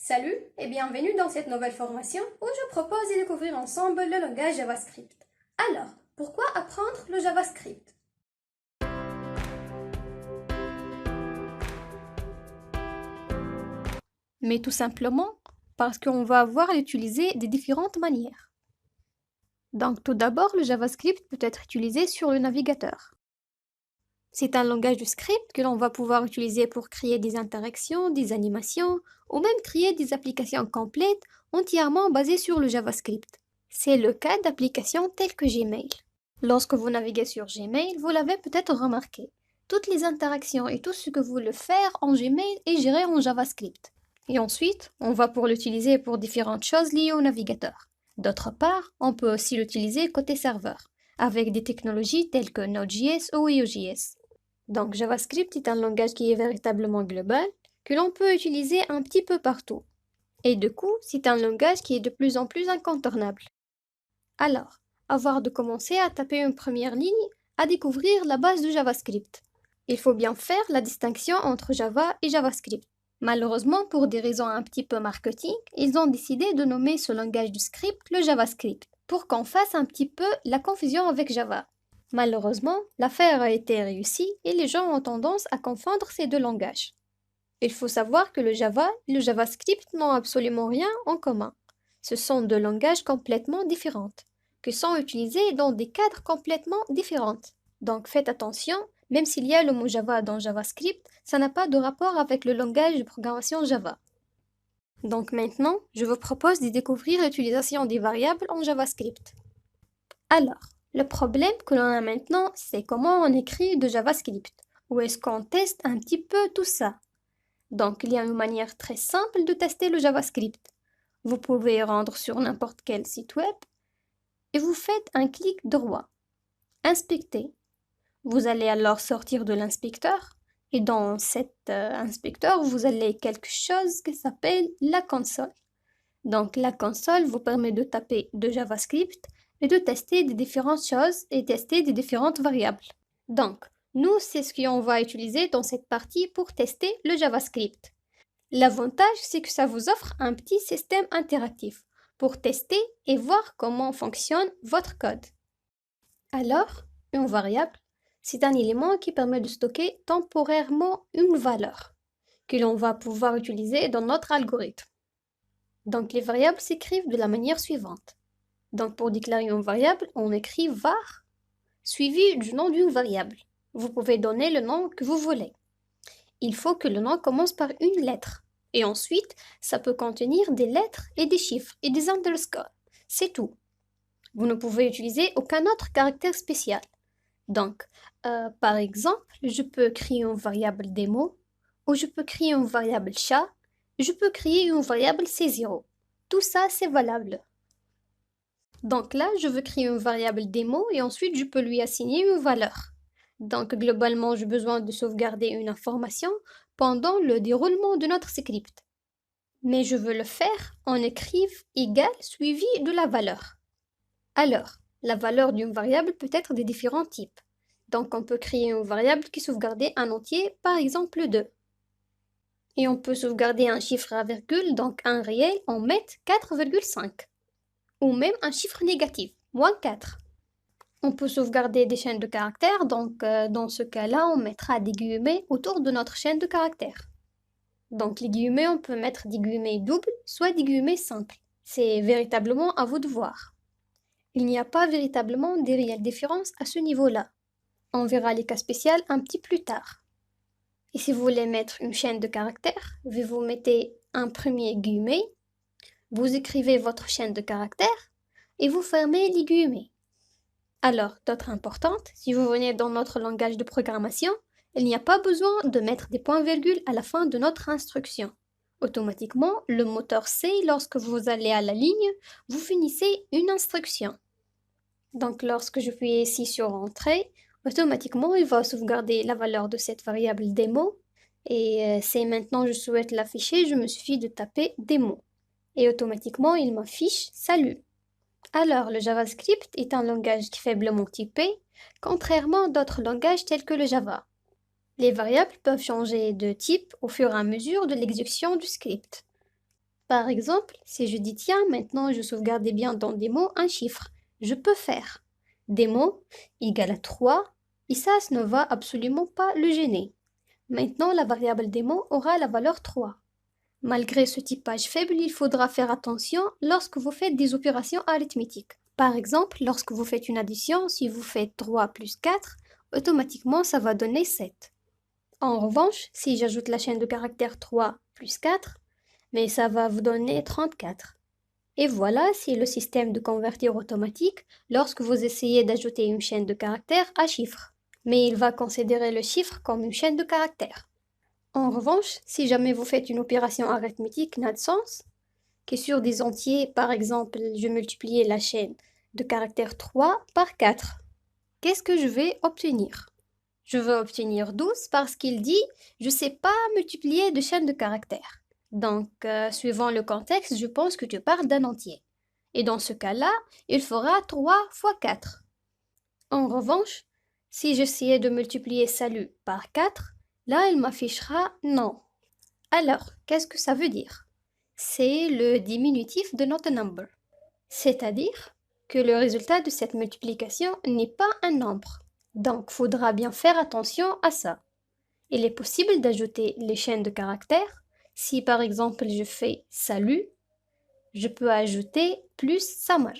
Salut et bienvenue dans cette nouvelle formation où je propose de découvrir ensemble le langage JavaScript. Alors, pourquoi apprendre le JavaScript? Mais tout simplement parce qu'on va avoir à l'utiliser de différentes manières. Donc tout d'abord, le JavaScript peut être utilisé sur le navigateur. C'est un langage de script que l'on va pouvoir utiliser pour créer des interactions, des animations, ou même créer des applications complètes entièrement basées sur le JavaScript. C'est le cas d'applications telles que Gmail. Lorsque vous naviguez sur Gmail, vous l'avez peut-être remarqué. Toutes les interactions et tout ce que vous voulez faire en Gmail est géré en JavaScript. Et ensuite, on va pouvoir l'utiliser pour différentes choses liées au navigateur. D'autre part, on peut aussi l'utiliser côté serveur, avec des technologies telles que Node.js ou Vue.js. Donc JavaScript est un langage qui est véritablement global, que l'on peut utiliser un petit peu partout. Et du coup, c'est un langage qui est de plus en plus incontournable. Alors, avant de commencer à taper une première ligne, à découvrir la base du JavaScript. Il faut bien faire la distinction entre Java et JavaScript. Malheureusement, pour des raisons un petit peu marketing, ils ont décidé de nommer ce langage du script le JavaScript, pour qu'on fasse un petit peu la confusion avec Java. Malheureusement, l'affaire a été réussie et les gens ont tendance à confondre ces deux langages. Il faut savoir que le Java et le JavaScript n'ont absolument rien en commun. Ce sont deux langages complètement différents, qui sont utilisés dans des cadres complètement différents. Donc faites attention, même s'il y a le mot Java dans JavaScript, ça n'a pas de rapport avec le langage de programmation Java. Donc maintenant, je vous propose de découvrir l'utilisation des variables en JavaScript. Alors, le problème que l'on a maintenant, c'est comment on écrit de JavaScript. Ou est-ce qu'on teste un petit peu tout ça? Donc, il y a une manière très simple de tester le JavaScript. Vous pouvez rendre sur n'importe quel site web et vous faites un clic droit. Inspecter. Vous allez alors sortir de l'inspecteur et dans cet inspecteur, vous allez quelque chose qui s'appelle la console. Donc, la console vous permet de taper de JavaScript et de tester des différentes choses et tester des différentes variables. Donc, nous, c'est ce qu'on va utiliser dans cette partie pour tester le JavaScript. L'avantage, c'est que ça vous offre un petit système interactif pour tester et voir comment fonctionne votre code. Alors, une variable, c'est un élément qui permet de stocker temporairement une valeur que l'on va pouvoir utiliser dans notre algorithme. Donc, les variables s'écrivent de la manière suivante. Donc, pour déclarer une variable, on écrit var suivi du nom d'une variable. Vous pouvez donner le nom que vous voulez. Il faut que le nom commence par une lettre. Et ensuite, ça peut contenir des lettres et des chiffres et des underscores. C'est tout. Vous ne pouvez utiliser aucun autre caractère spécial. Donc, par exemple, je peux créer une variable démo, ou je peux créer une variable chat, je peux créer une variable C0. Tout ça, c'est valable. Donc là, je veux créer une variable démo et ensuite je peux lui assigner une valeur. Donc globalement, j'ai besoin de sauvegarder une information pendant le déroulement de notre script. Mais je veux le faire en écrive égal suivi de la valeur. Alors, la valeur d'une variable peut être de différents types. Donc on peut créer une variable qui sauvegarde un entier, par exemple 2. Et on peut sauvegarder un chiffre à virgule, donc un réel, on met 4,5. Ou même un chiffre négatif, moins 4. On peut sauvegarder des chaînes de caractères, donc dans ce cas-là, on mettra des guillemets autour de notre chaîne de caractères. Donc les guillemets, on peut mettre des guillemets doubles, soit des guillemets simples. C'est véritablement à vous de voir. Il n'y a pas véritablement des réelles différences à ce niveau-là. On verra les cas spéciaux un petit plus tard. Et si vous voulez mettre une chaîne de caractères, vous mettez un premier guillemet, vous écrivez votre chaîne de caractères et vous fermez les guillemets. Alors, d'autres importantes, si vous venez dans notre langage de programmation, il n'y a pas besoin de mettre des points-virgules à la fin de notre instruction. Automatiquement, le moteur sait lorsque vous allez à la ligne, vous finissez une instruction. Donc, lorsque je suis ici sur Entrée, automatiquement, il va sauvegarder la valeur de cette variable démo. Et si maintenant je souhaite l'afficher, je me suffit de taper démo. Et automatiquement, il m'affiche salut. Alors, le JavaScript est un langage qui est faiblement typé, contrairement à d'autres langages tels que le Java. Les variables peuvent changer de type au fur et à mesure de l'exécution du script. Par exemple, si je dis tiens, maintenant je sauvegardais bien dans des mots un chiffre, je peux faire des mots égale à 3 et ça ne va absolument pas le gêner. Maintenant, la variable démo aura la valeur 3. Malgré ce typage faible, il faudra faire attention lorsque vous faites des opérations arithmétiques. Par exemple, lorsque vous faites une addition, si vous faites 3 plus 4, automatiquement ça va donner 7. En revanche, si j'ajoute la chaîne de caractères 3 plus 4, mais ça va vous donner 34. Et voilà, c'est le système de convertir automatique lorsque vous essayez d'ajouter une chaîne de caractères à chiffre. Mais il va considérer le chiffre comme une chaîne de caractères. En revanche, si jamais vous faites une opération arithmétique n'a de sens, que sur des entiers, par exemple, je multipliais la chaîne de caractères 3 par 4. Qu'est-ce que je vais obtenir? Je veux obtenir 12 parce qu'il dit je ne sais pas multiplier de chaînes de caractères. Donc, suivant le contexte, je pense que tu parles d'un entier. Et dans ce cas-là, il fera 3 fois 4. En revanche, si j'essayais de multiplier salut par 4, là, il m'affichera non. Alors, qu'est-ce que ça veut dire? C'est le diminutif de not a number. C'est-à-dire que le résultat de cette multiplication n'est pas un nombre. Donc, faudra bien faire attention à ça. Il est possible d'ajouter les chaînes de caractères. Si par exemple je fais salut, je peux ajouter plus samar.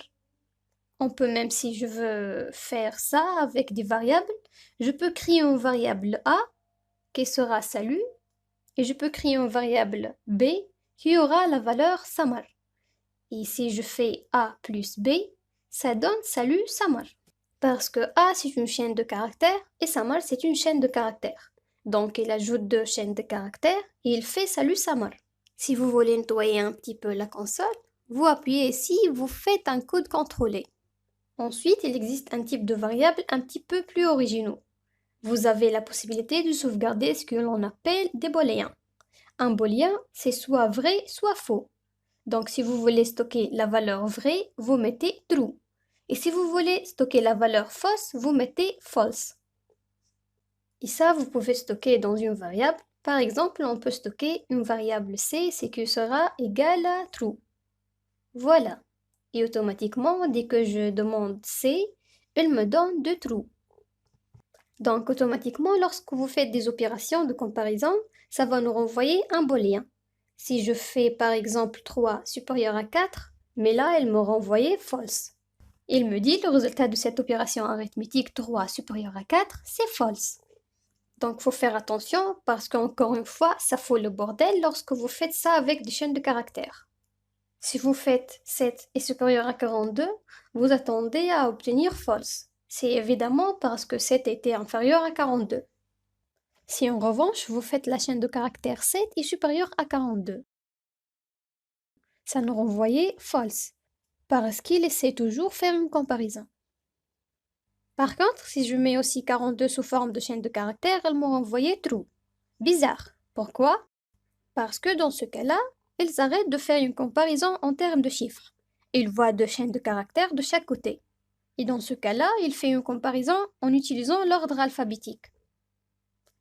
On peut même, si je veux faire ça avec des variables, je peux créer une variable a qui sera salut et je peux créer une variable b qui aura la valeur samar. Et si je fais a plus b, ça donne salut samar. Parce que a c'est une chaîne de caractères et samar c'est une chaîne de caractères. Donc il ajoute deux chaînes de caractères et il fait salut samar. Si vous voulez nettoyer un petit peu la console, vous appuyez ici, vous faites un code contrôlé. Ensuite, il existe un type de variable un petit peu plus originaux. Vous avez la possibilité de sauvegarder ce que l'on appelle des booléens. Un booléen, c'est soit vrai, soit faux. Donc si vous voulez stocker la valeur vraie, vous mettez true. Et si vous voulez stocker la valeur fausse, vous mettez false. Et ça, vous pouvez stocker dans une variable. Par exemple, on peut stocker une variable c, c'est que sera égal à true. Voilà. Et automatiquement, dès que je demande c, il me donne de true. Donc automatiquement, lorsque vous faites des opérations de comparaison, ça va nous renvoyer un booléen. Si je fais par exemple 3 supérieur à 4, mais là, il me renvoyait false. Il me dit le résultat de cette opération arithmétique 3 supérieur à 4, c'est false. Donc il faut faire attention parce qu'encore une fois, ça fout le bordel lorsque vous faites ça avec des chaînes de caractères. Si vous faites 7 est supérieur à 42, vous attendez à obtenir false. C'est évidemment parce que 7 était inférieur à 42. Si en revanche, vous faites la chaîne de caractères 7 est supérieure à 42, ça nous renvoyait false, parce qu'il essaie toujours faire une comparaison. Par contre, si je mets aussi 42 sous forme de chaîne de caractères, elle m'a renvoyé true. Bizarre. Pourquoi? Parce que dans ce cas-là, ils arrêtent de faire une comparaison en termes de chiffres. Ils voient deux chaînes de caractères de chaque côté. Et dans ce cas-là, il fait une comparaison en utilisant l'ordre alphabétique.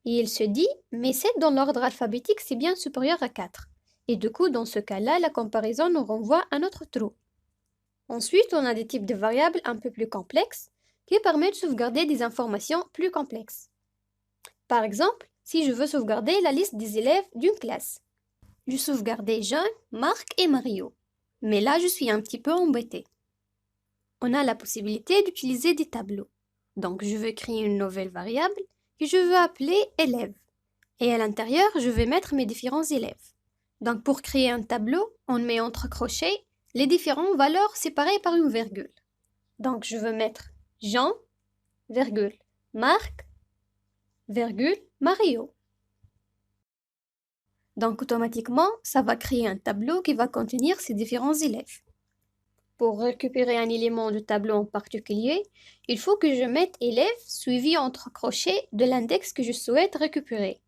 Et il se dit, mais 7 dans l'ordre alphabétique, c'est bien supérieur à 4. Et du coup, dans ce cas-là, la comparaison nous renvoie à notre true. Ensuite, on a des types de variables un peu plus complexes qui permettent de sauvegarder des informations plus complexes. Par exemple, si je veux sauvegarder la liste des élèves d'une classe, je sauvegardais Jean, Marc et Mario. Mais là, je suis un petit peu embêtée. On a la possibilité d'utiliser des tableaux. Donc, je veux créer une nouvelle variable que je veux appeler élève. Et à l'intérieur, je vais mettre mes différents élèves. Donc, pour créer un tableau, on met entre crochets les différentes valeurs séparées par une virgule. Donc, je veux mettre Jean, virgule, Marc, virgule, Mario. Donc, automatiquement, ça va créer un tableau qui va contenir ces différents élèves. Pour récupérer un élément du tableau en particulier, il faut que je mette élève suivi entre crochets de l'index que je souhaite récupérer.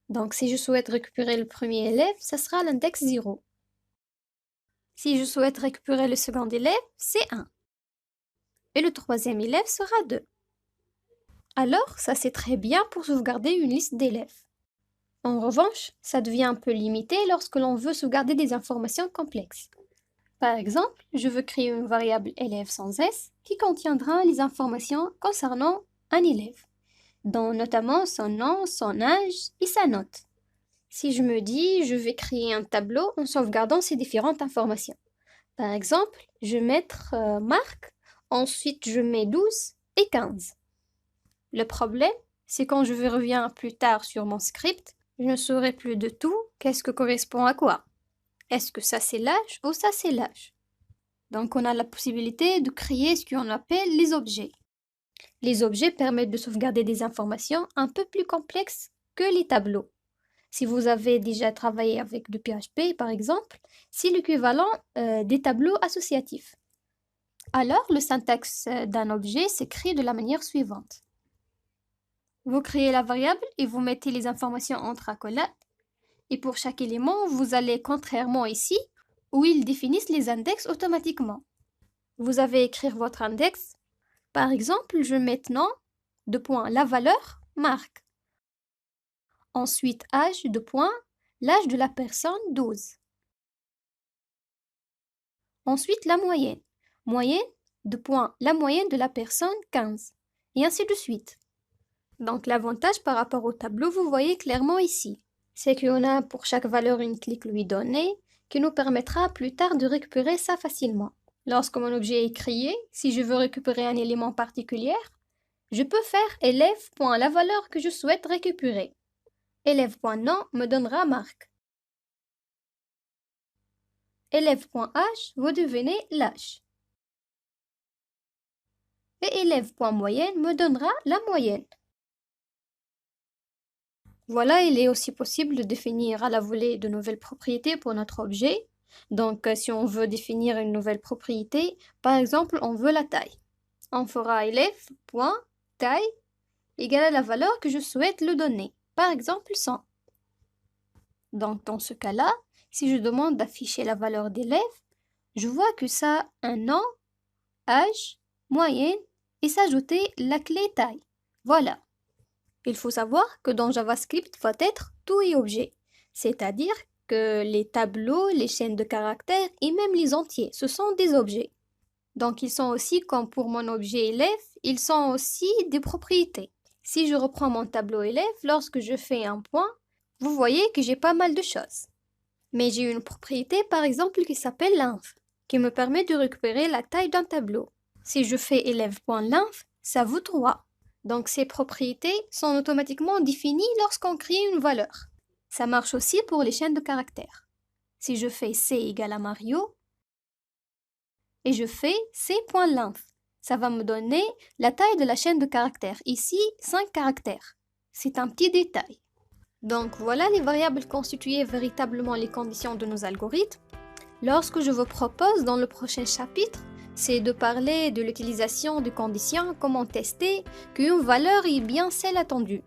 Donc, si je souhaite récupérer le premier élève, ça sera l'index 0. Si je souhaite récupérer le second élève, c'est 1. Et le troisième élève sera 2. Alors, ça c'est très bien pour sauvegarder une liste d'élèves. En revanche, ça devient un peu limité lorsque l'on veut sauvegarder des informations complexes. Par exemple, je veux créer une variable élève sans S qui contiendra les informations concernant un élève, dont notamment son nom, son âge et sa note. Si je me dis, je vais créer un tableau en sauvegardant ces différentes informations. Par exemple, je vais mettre Marc, ensuite je mets 12 et 15. Le problème, c'est quand je reviens plus tard sur mon script, je ne saurai plus de tout, qu'est-ce que correspond à quoi. Est-ce que ça c'est l'âge ou ça c'est l'âge? Donc on a la possibilité de créer ce qu'on appelle les objets. Les objets permettent de sauvegarder des informations un peu plus complexes que les tableaux. Si vous avez déjà travaillé avec du PHP par exemple, c'est l'équivalent des tableaux associatifs. Alors le syntaxe d'un objet s'écrit de la manière suivante. Vous créez la variable et vous mettez les informations entre accolades. Et pour chaque élément, vous allez, contrairement ici, où ils définissent les index automatiquement. Vous avez écrire votre index. Par exemple, je mets maintenant, la valeur, Marc. Ensuite, âge, l'âge de la personne, 12. Ensuite, la moyenne. Moyenne, la moyenne de la personne, 15. Et ainsi de suite. Donc l'avantage par rapport au tableau, vous voyez clairement ici, c'est qu'on a pour chaque valeur une clique lui donnée qui nous permettra plus tard de récupérer ça facilement. Lorsque mon objet est créé, si je veux récupérer un élément particulier, je peux faire élève.la valeur que je souhaite récupérer. Élève.nom me donnera Marc. Élève.âge, vous devenez l'âge. Et élève.moyenne me donnera la moyenne. Voilà, il est aussi possible de définir à la volée de nouvelles propriétés pour notre objet. Donc, si on veut définir une nouvelle propriété, par exemple, on veut la taille. On fera élève.taille égale à la valeur que je souhaite le donner. Par exemple, 100. Donc, dans ce cas-là, si je demande d'afficher la valeur d'élève, je vois que ça a un nom, âge, moyenne et s'ajouter la clé taille. Voilà. Il faut savoir que dans JavaScript va être tout et objet, c'est-à-dire que les tableaux, les chaînes de caractères et même les entiers, ce sont des objets. Donc ils sont aussi, comme pour mon objet élève, ils sont aussi des propriétés. Si je reprends mon tableau élève, lorsque je fais un point, vous voyez que j'ai pas mal de choses. Mais j'ai une propriété par exemple qui s'appelle length, qui me permet de récupérer la taille d'un tableau. Si je fais élève.length, ça vaut 3. Donc ces propriétés sont automatiquement définies lorsqu'on crée une valeur. Ça marche aussi pour les chaînes de caractères. Si je fais c égale à Mario et je fais c.length, ça va me donner la taille de la chaîne de caractères. Ici, 5 caractères. C'est un petit détail. Donc voilà les variables constituées véritablement les conditions de nos algorithmes. Lorsque je vous propose dans le prochain chapitre, c'est de parler de l'utilisation de conditions, comment tester qu'une valeur est bien celle attendue.